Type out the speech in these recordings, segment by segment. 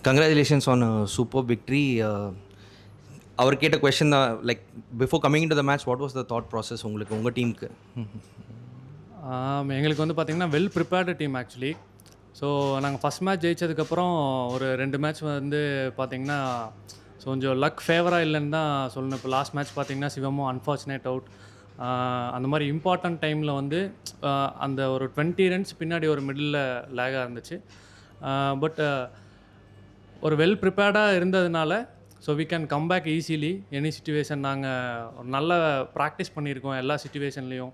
Congratulations on a super victory. அவர் கேட்ட question தான், like before coming in to the match what was the thought process உங்களுக்கு உங்கள் டீமுக்கு? எங்களுக்கு வந்து பார்த்திங்கன்னா well prepared team actually. So நாங்கள் ஃபஸ்ட் மேட்ச் ஜெயிச்சதுக்கப்புறம் ஒரு 2 மேட்ச் வந்து பார்த்திங்கன்னா கொஞ்சம் லக் ஃபேவராக இல்லைன்னு தான் சொல்லணும். இப்போ லாஸ்ட் மேட்ச் பார்த்திங்கன்னா சிவமும் அன்ஃபார்ச்சுனேட் அவுட். அந்த மாதிரி இம்பார்ட்டன்ட் டைமில் வந்து அந்த ஒரு 20 ரன்ஸ் பின்னாடி ஒரு மிடில் லேகாக இருந்துச்சு. பட் ஒரு வெல் ப்ரிப்பேர்டாக இருந்ததுனால so we can come back easily any situation. நாங்கள் ஒரு நல்ல ப்ராக்டிஸ் பண்ணியிருக்கோம் எல்லா சிச்சுவேஷன்லேயும்.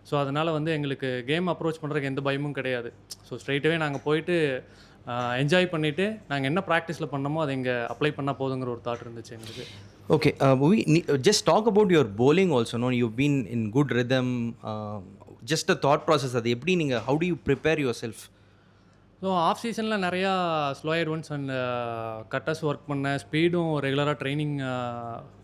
ஸோ அதனால் வந்து எங்களுக்கு கேம் அப்ரோச் பண்ணுறதுக்கு எந்த பயமும் கிடையாது. ஸோ ஸ்ட்ரைட்டாகவே நாங்கள் போயிட்டு என்ஜாய் பண்ணிவிட்டு நாங்கள் என்ன ப்ராக்டிஸில் பண்ணமோ அதை இங்கே அப்ளை பண்ணால் போதுங்கிற ஒரு தாட் இருந்துச்சு எங்களுக்கு. Okay, just talk about your bowling also. No, you been in good rhythm. Just a thought process, அது எப்படி நீங்கள் how do you prepare yourself? So off சீசனில் நிறையா slower ones and cutters work பண்ணேன், ஸ்பீடும் ரெகுலராக ட்ரைனிங்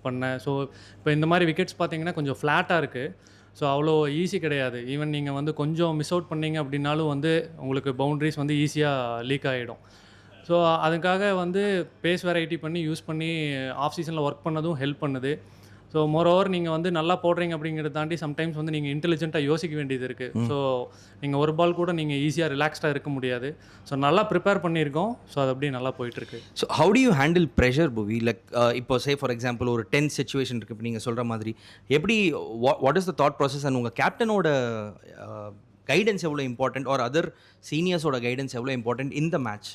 பண்ணேன். So இப்போ இந்த மாதிரி விக்கெட்ஸ் பார்த்தீங்கன்னா கொஞ்சம் ஃப்ளாட்டாக இருக்குது. ஸோ அவ்வளோ ஈஸி கிடையாது. ஈவன் நீங்கள் வந்து கொஞ்சம் மிஸ் அவுட் பண்ணிங்க அப்படின்னாலும் வந்து உங்களுக்கு பவுண்ட்ரிஸ் வந்து ஈஸியாக லீக் ஆகிடும். ஸோ அதுக்காக வந்து பேஸ் வெரைட்டி பண்ணி யூஸ் பண்ணி ஆஃப் சீசனில் ஒர்க் பண்ணதும் ஹெல்ப் பண்ணுது. ஸோ மோரோவர் நீங்கள் வந்து நல்லா போடுறீங்க அப்படிங்கிறத தாண்டி சம்டைம்ஸ் வந்து நீங்கள் இன்டெலிஜென்ட்டாக யோசிக்க வேண்டியது இருக்குது. ஸோ நீங்கள் ஒரு பால் கூட நீங்கள் ஈஸியாக ரிலாக்ஸ்டாக இருக்க முடியாது. ஸோ நல்லா ப்ரிப்பேர் பண்ணியிருக்கோம். ஸோ அது அப்படியே நல்லா போயிட்டுருக்கு. So how do you handle pressure புவி? லைக் இப்போ சே ஃபார் எக்ஸாம்பிள் ஒரு டென்ஸ் சிச்சுவேஷன் இருக்குது, இப்போ நீங்கள் சொல்கிற மாதிரி எப்படி what is the thought process? And உங்கள் கேப்டனோட கைடன்ஸ் எவ்வளோ இம்பார்ட்டன்ட், ஆர் அதர் சீனியர்ஸோட கைடன்ஸ் எவ்வளோ இம்பார்ட்டன்ட் இந்த மேட்ச்?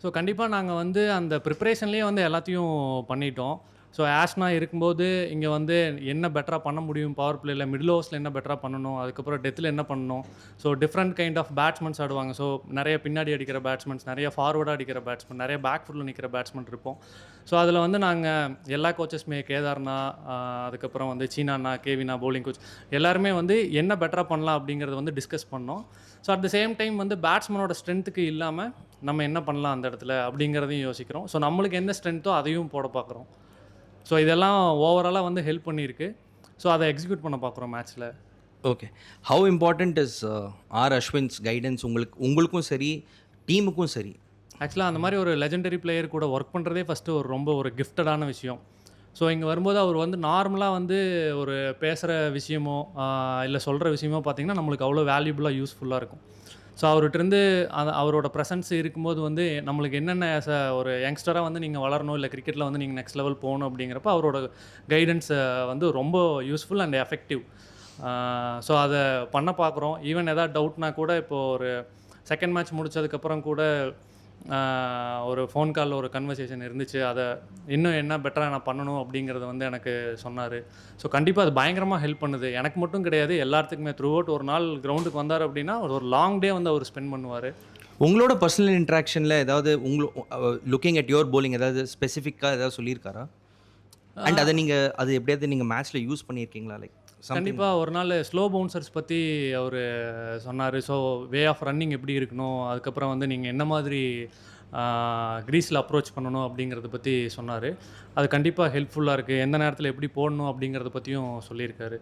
ஸோ கண்டிப்பாக நாங்கள் வந்து அந்த ப்ரிப்ரேஷன்லேயே வந்து எல்லாத்தையும் பண்ணிட்டோம். ஸோ ஆஷ்னா இருக்கும்போது இங்கே வந்து என்ன பெட்டராக பண்ண முடியும், பவர் பிளேயில் மிடில் ஓவர்ஸில் என்ன பெட்டராக பண்ணணும், அதுக்கப்புறம் டெத்தில் என்ன பண்ணணும். So different kind of batsmens ஆடுவாங்க. ஸோ நிறைய பின்னாடி அடிக்கிற பேட்ஸ்மென்ஸ், நிறைய ஃபார்வர்டாக அடிக்கிற பேட்ஸ்மென், நிறைய பேக் ஃபுட்டில் நிற்கிற பேட்ஸ்மென் இருப்போம். ஸோ அதில் வந்து நாங்கள் எல்லா கோச்சஸ்மே கேதார்னா, அதுக்கப்புறம் வந்து சீனானா, கேவினா பவுலிங் கோச் எல்லாருமே வந்து என்ன பெட்டராக பண்ணலாம் அப்படிங்கிறத வந்து டிஸ்கஸ் பண்ணோம். So at the same time வந்து பேட்ஸ்மேனோட ஸ்ட்ரென்த்துக்கு இல்லாமல் நம்ம என்ன பண்ணலாம் அந்த இடத்துல அப்படிங்கிறதையும் யோசிக்கிறோம். ஸோ நம்மளுக்கு என்ன ஸ்ட்ரென்த்தோ அதையும் போட பார்க்குறோம். ஸோ இதெல்லாம் ஓவராலாக வந்து ஹெல்ப் பண்ணியிருக்கு. ஸோ அதை எக்ஸிக்யூட் பண்ண பார்க்குறோம் மேட்ச்சில். Okay, how important is R Ashwin's guidance உங்களுக்கும் சரி டீமுக்கும் சரி? ஆக்சுவலாக அந்த மாதிரி ஒரு லெஜெண்டரி பிளேயர் கூட ஒர்க் பண்ணுறதே ஃபஸ்ட்டு ரொம்ப ஒரு கிஃப்டடான விஷயம். ஸோ இங்கே வரும்போது அவர் வந்து நார்மலாக வந்து ஒரு பேசுகிற விஷயமோ இல்லை சொல்கிற விஷயமோ பார்த்திங்கன்னா நம்மளுக்கு அவ்வளோ வேல்யூபுளாக யூஸ்ஃபுல்லாக இருக்கும். ஸோ அவர்கிட்டருந்து அவரோட ப்ரெசன்ஸ் இருக்கும்போது வந்து நம்மளுக்கு என்னென்ன ஒரு யங்ஸ்டராக வந்து நீங்கள் வளரணும், இல்லை கிரிக்கெட்டில் வந்து நீங்கள் நெக்ஸ்ட் லெவல் போகணும் அப்படிங்கிறப்ப அவரோட கைடன்ஸ் வந்து ரொம்ப யூஸ்ஃபுல் அண்ட் எஃபெக்டிவ். ஸோ அதை பண்ண பார்க்குறோம். ஈவன் எதாவது டவுட்னா கூட இப்போது ஒரு செகண்ட் மேட்ச் முடித்ததுக்கப்புறம் கூட ஒரு ஃபோன் காலில் ஒரு கன்வர்சேஷன் இருந்துச்சு. அதை இன்னும் என்ன பெட்டராக நான் பண்ணணும் அப்படிங்கிறத வந்து எனக்கு சொன்னார். ஸோ கண்டிப்பாக அது பயங்கரமாக ஹெல்ப் பண்ணுது. எனக்கு மட்டும் கிடையாது, எல்லாத்துக்குமே. த்ரூ அவுட் ஒரு நாள் கிரவுண்டுக்கு வந்தார் அப்படின்னா ஒரு லாங் டே வந்து அவர் ஸ்பெண்ட் பண்ணுவார். உங்களோட பர்சனல் இன்ட்ராக்ஷனில் ஏதாவது லுக்கிங் அட் யுவர் bowling ஏதாவது ஸ்பெசிஃபிக்காக ஏதாவது சொல்லியிருக்காரா? அண்ட் அதை அது எப்படியாவது நீங்கள் மேட்ச்சில் யூஸ் பண்ணியிருக்கீங்களா? லைக் கண்டிப்பாக ஒரு நாள் ஸ்லோ பவுன்சர்ஸ் பற்றி அவர் சொன்னார். ஸோ வே ஆஃப் ரன்னிங் எப்படி இருக்கணும், அதுக்கப்புறம் வந்து நீங்கள் என்ன மாதிரி க்ரீஸில் அப்ரோச் பண்ணணும் அப்படிங்கிறத பற்றி சொன்னார். அது கண்டிப்பாக ஹெல்ப்ஃபுல்லாக இருக்குது. எந்த நேரத்தில் எப்படி போடணும் அப்படிங்கிறத பற்றியும் சொல்லியிருக்காரு.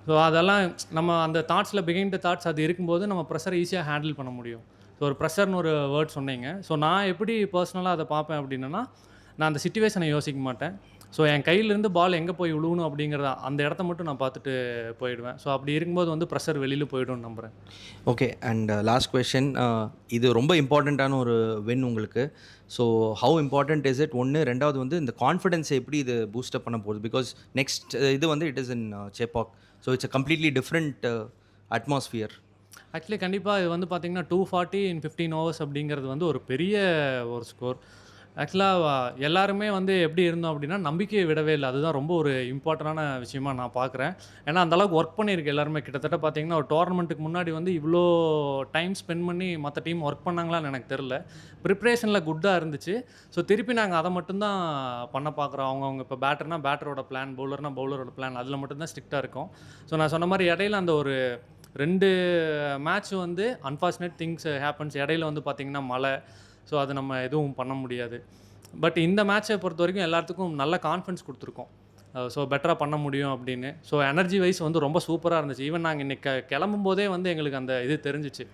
ஸோ அதெல்லாம் நம்ம அந்த தாட்ஸில் பிகைண்ட் த தாட்ஸ் அது இருக்கும்போது நம்ம ப்ரெஷரை ஈஸியாக ஹேண்டில் பண்ண முடியும். ஸோ ஒரு ப்ரெஷர்னு ஒரு வேர்ட் சொன்னீங்க. ஸோ நான் எப்படி பர்சனலாக அதை பார்ப்பேன் அப்படின்னா, நான் அந்த சிச்சுவேஷனை யோசிக்க மாட்டேன். ஸோ என் கையிலேருந்து பால் எங்கே போய் விழுகணும் அப்படிங்கிறத அந்த இடத்த மட்டும் நான் பார்த்துட்டு போயிடுவேன். ஸோ அப்படி இருக்கும்போது வந்து ப்ரெஷர் வெளியில் போய்டும்னு நம்புகிறேன். Okay, and last question. இது ரொம்ப இம்பார்ட்டண்ட்டான ஒரு வின் உங்களுக்கு. So how important is it? ஒன்று. ரெண்டாவது வந்து இந்த கான்ஃபிடென்ஸை எப்படி இது பூஸ்டப் பண்ண போகுது? பிகாஸ் நெக்ஸ்ட் இது வந்து it is in Chepauk. So it's a completely different atmosphere. Actually கண்டிப்பாக இது வந்து பார்த்திங்கன்னா 240 in 15 overs அப்படிங்கிறது வந்து ஒரு பெரிய ஒரு ஸ்கோர். ஆக்சுவலாக எல்லாருமே வந்து எப்படி இருந்தோம் அப்படின்னா நம்பிக்கையை விடவே இல்லை. அதுதான் ரொம்ப ஒரு இம்பார்ட்டண்டான விஷயமா நான் பார்க்குறேன். ஏன்னா அந்தளவுக்கு ஒர்க் பண்ணியிருக்கு எல்லாருமே. கிட்டத்தட்ட பார்த்திங்கன்னா ஒரு டோர்னமெண்ட்டுக்கு முன்னாடி வந்து இவ்வளோ டைம் ஸ்பெண்ட் பண்ணி மற்ற டீம் ஒர்க் பண்ணாங்களான்னு எனக்கு தெரில. ப்ரிப்ரேஷனில் குட்டாக இருந்துச்சு. ஸோ திருப்பி நாங்கள் அதை மட்டும்தான் பண்ண பார்க்குறோம். அவங்க இப்போ பேட்டர்னா பேட்டரோட பிளான், பவுலர்னா பவுலரோட பிளான், அதில் மட்டும்தான் ஸ்ட்ரிக்டாக இருக்கும். ஸோ நான் சொன்ன மாதிரி இடையில அந்த ஒரு 2 மேட்ச் வந்து அன்ஃபார்ச்சுனேட் திங்ஸ் ஹேப்பன்ஸ். இடையில வந்து பார்த்திங்கன்னா மழை. ஸோ அது நம்ம எதுவும் பண்ண முடியாது. பட் இந்த மேட்சை பொறுத்த வரைக்கும் எல்லாத்துக்கும் நல்ல கான்ஃபிடன்ஸ் கொடுத்துருக்கோம். ஸோ பெட்டராக பண்ண முடியும் அப்படின்னு. ஸோ எனர்ஜி வைஸ் வந்து ரொம்ப சூப்பராக இருந்துச்சு. ஈவன் நாங்கள் இன்றைக்கி கிளம்பும் போதே வந்து எங்களுக்கு அந்த இது தெரிஞ்சிச்சு.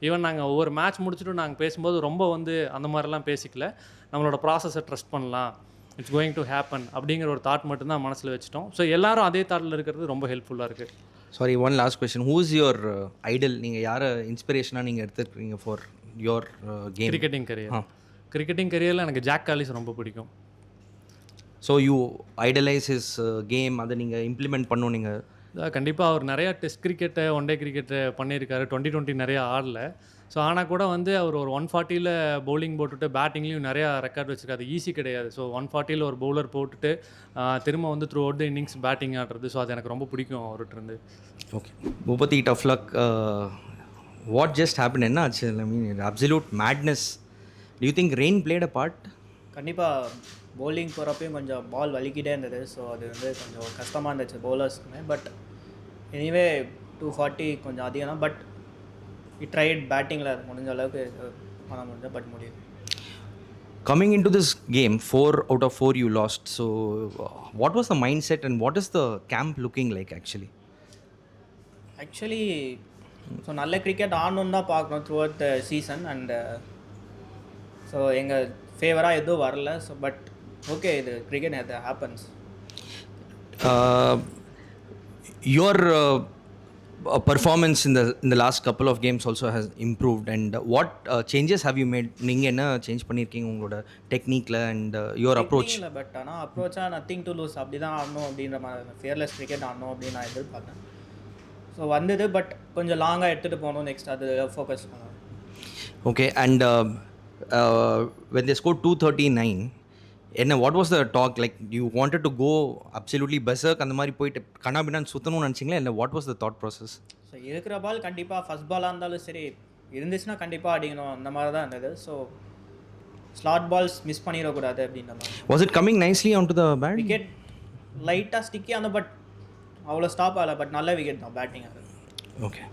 ஈவன் நாங்கள் ஒவ்வொரு மேட்ச் முடிச்சுட்டு நாங்கள் பேசும்போது ரொம்ப வந்து அந்த மாதிரிலாம் பேசிக்கல. நம்மளோட ப்ராசஸை ட்ரஸ்ட் பண்ணலாம், இட்ஸ் கோயிங் டு ஹேப்பன் அப்படிங்கிற ஒரு தாட் மட்டும்தான் மனசில் வச்சுட்டோம். ஸோ எல்லாரும் அதே தாட்டில் இருக்கிறது ரொம்ப ஹெல்ப்ஃபுல்லாக இருக்குது. Sorry, one last question. Who is your idol? நீங்கள் யாரை இன்ஸ்பிரேஷனாக நீங்கள் எடுத்துருக்கீங்க for your game? Cricketing career. Cricketing கரியரில் எனக்கு ஜாக் காலிஸ் ரொம்ப பிடிக்கும். So you idolise his game, அதை நீங்கள் இம்ப்ளிமெண்ட் பண்ணணும் நீங்கள்? கண்டிப்பாக அவர் நிறையா டெஸ்ட் கிரிக்கெட்டை, ஒன் டே கிரிக்கெட்டை பண்ணியிருக்காரு. 2020 நிறையா ஆடல. ஸோ ஆனால் கூட வந்து அவர் ஒரு 140ல் பவுலிங் போட்டுட்டு பேட்டிங்லேயும் நிறையா ரெக்கார்ட் வச்சுருக்காரு. ஈஸி கிடையாது. ஸோ 140ல் ஒரு பவுலர் போட்டுட்டு திரும்ப வந்து throughout the innings batting ஆடுறது. ஸோ அது எனக்கு ரொம்ப பிடிக்கும் அவர்கிட்ட இருந்து. Okay Boopathi, tough luck. What just happen? என்ன ஆச்சு? I mean absolute madness. Do you think rain played a part? கண்டிப்பாக பவுலிங் போகிறப்பையும் கொஞ்சம் பால் வலிக்கிட்டே இருந்தது. ஸோ அது வந்து கொஞ்சம் கஷ்டமாக இருந்துச்சு பவுலர்ஸ்க்குமே. பட் எனிவே 240 கொஞ்சம் அதிகம் தான். பட் ட்ரைட் பேட்டிங்கில் முடிஞ்ச அளவுக்கு பண்ண முடிஞ்சேன். பட் முடியும். Coming into this game, 4 out of 4 you lost. So, what was the mindset and what is the camp looking like actually? Actually so நல்ல கிரிக்கெட் ஆடணுன்னு தான் பார்க்கணும் through out the season. And so எங்கள் ஃபேவராக எதுவும் வரல. So but okay, இது cricket, அது happens. Your performance in the last couple of games also has improved. And what changes have you made? நீங்கள் என்ன சேஞ்ச் பண்ணியிருக்கீங்க உங்களோட டெக்னிக்கில் அண்ட் யுவர் அப்ரோச்? இல்லை, பட் ஆனால் அப்ரோச்சாக நத்திங் டு லூஸ் அப்படி தான் ஆடணும் அப்படின்ற மாதிரி, ஃபியர்லெஸ் கிரிக்கெட் ஆடணும் அப்படின்னு நான் எதிர்பார்த்தேன். ஸோ வந்தது. பட் கொஞ்சம் லாங்காக எடுத்துகிட்டு போகணும். நெக்ஸ்ட் அது ஃபோக்கஸ் பண்ணணும். Okay. And when they scored 239, என்ன what was the talk? Like you wanted to go absolutely berserk, அந்த மாதிரி போயிட்டு கண்ணாபின்னான்னு சுற்றணும்னு நினச்சிங்களா? இல்லை what was the thought process? So இருக்கிற பால் கண்டிப்பாக ஃபஸ்ட் பாலாக இருந்தாலும் சரி இருந்துச்சுன்னா கண்டிப்பாக அடிக்கணும், அந்த மாதிரி தான் இருந்தது. ஸோ ஸ்லாட் பால்ஸ் மிஸ் பண்ணிடக்கூடாது அப்படின்ற மாதிரி. Was it coming nicely on to the bat? Wicket லைட்டாக ஸ்டிக்கி அந்த, பட் அவ்வளோ ஸ்டாப் ஆகலை. பட் நல்ல விக்கெட் தான் பேட்டிங் அது. ஓகே.